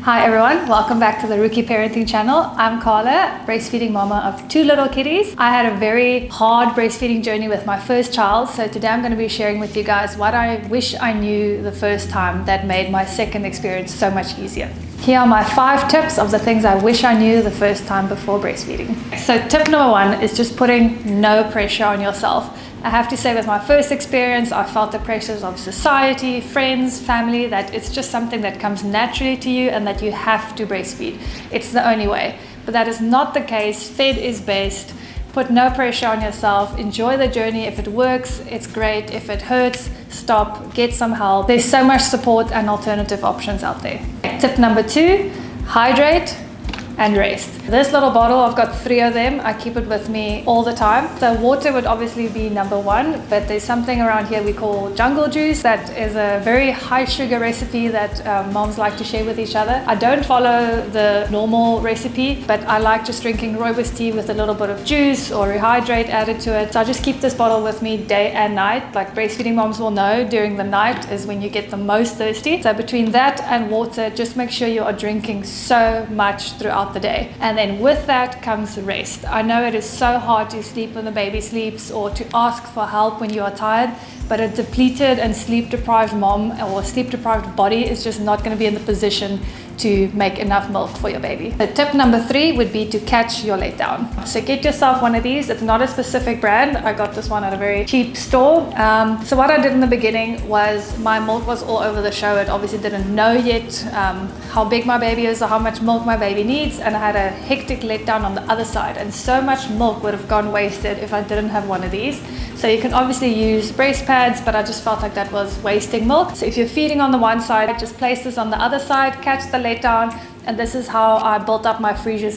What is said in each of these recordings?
Hi everyone, welcome back to the Rookie Parenting channel. I'm Carla, breastfeeding mama of 2 little kitties. I had a very hard breastfeeding journey with my first child, so today I'm going to be sharing with you guys what I wish I knew the first time that made my second experience so much easier. Here are my 5 tips of the things I wish I knew the first time before breastfeeding. So tip number 1 is just putting no pressure on yourself. I have to say, with my first experience, I felt the pressures of society, friends, family, that it's just something that comes naturally to you and that you have to breastfeed. It's the only way. But that is not the case. Fed is best. Put no pressure on yourself. Enjoy the journey. If it works, it's great. If it hurts, stop, get some help. There's so much support and alternative options out there. Tip number 2, hydrate and rest. This little bottle, I've got 3 of them. I keep it with me all the time. So water would obviously be number 1, but there's something around here we call jungle juice. That is a very high sugar recipe that moms like to share with each other. I don't follow the normal recipe, but I like just drinking rooibos tea with a little bit of juice or rehydrate added to it. So I just keep this bottle with me day and night. Like breastfeeding moms will know, during the night is when you get the most thirsty. So between that and water, just make sure you are drinking so much throughout the day. And then with that comes rest. I know it is so hard to sleep when the baby sleeps or to ask for help when you are tired, but a depleted and sleep deprived mom or sleep deprived body is just not going to be in the position to make enough milk for your baby. The tip number 3 would be to catch your letdown. So get yourself one of these. It's not a specific brand. I got this one at a very cheap store. So what I did in the beginning was my milk was all over the show. It obviously didn't know yet how big my baby is or how much milk my baby needs, and I had a hectic letdown on the other side, and so much milk would have gone wasted if I didn't have one of these. So you can obviously use breast pads, but I just felt like that was wasting milk. So if you're feeding on the one side, just place this on the other side, catch the letdown, and this is how I built up my freezer.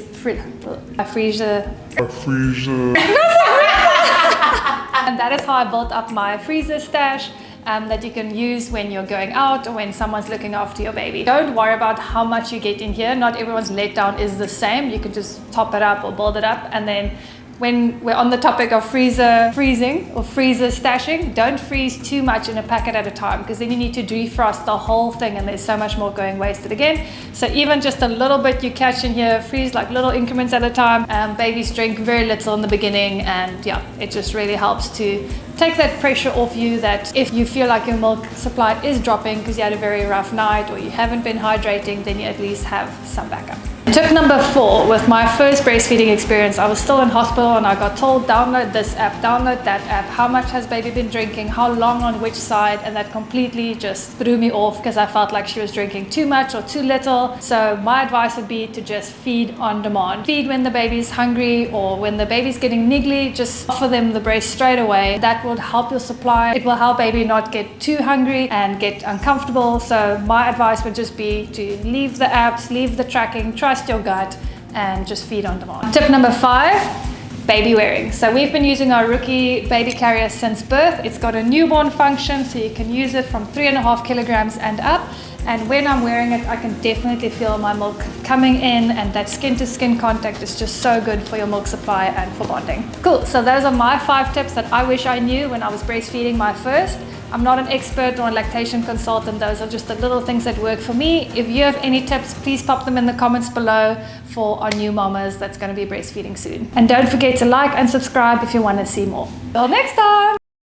And that is how I built up my freezer stash that you can use when you're going out or when someone's looking after your baby. Don't worry about how much you get in here. Not everyone's letdown is the same. You can just top it up or build it up, and then when we're on the topic of freezing or freezer stashing, don't freeze too much in a packet at a time, because then you need to defrost the whole thing and there's so much more going wasted again. So even just a little bit you catch in here, freeze like little increments at a time. Babies drink very little in the beginning, and yeah, it just really helps to take that pressure off you, that if you feel like your milk supply is dropping because you had a very rough night or you haven't been hydrating, then you at least have some backup. Tip number 4, with my first breastfeeding experience, I was still in hospital and I got told, download this app, download that app, how much has baby been drinking, how long on which side, and that completely just threw me off because I felt like she was drinking too much or too little. So my advice would be to just feed on demand. Feed when the baby's hungry or when the baby's getting niggly, just offer them the breast straight away. That will help your supply. It will help baby not get too hungry and get uncomfortable. So my advice would just be to leave the apps, leave the tracking, trust your gut, and just feed on demand. Tip number 5, baby wearing. So we've been using our Rookie baby carrier since birth. It's got a newborn function, so you can use it from 3.5 kilograms and up. And when I'm wearing it, I can definitely feel my milk coming in, and that skin to skin contact is just so good for your milk supply and for bonding. Cool, so those are my 5 tips that I wish I knew when I was breastfeeding my first. I'm not an expert or a lactation consultant. Those are just the little things that work for me. If you have any tips, please pop them in the comments below for our new mamas that's going to be breastfeeding soon. And don't forget to like and subscribe if you want to see more. Till next time!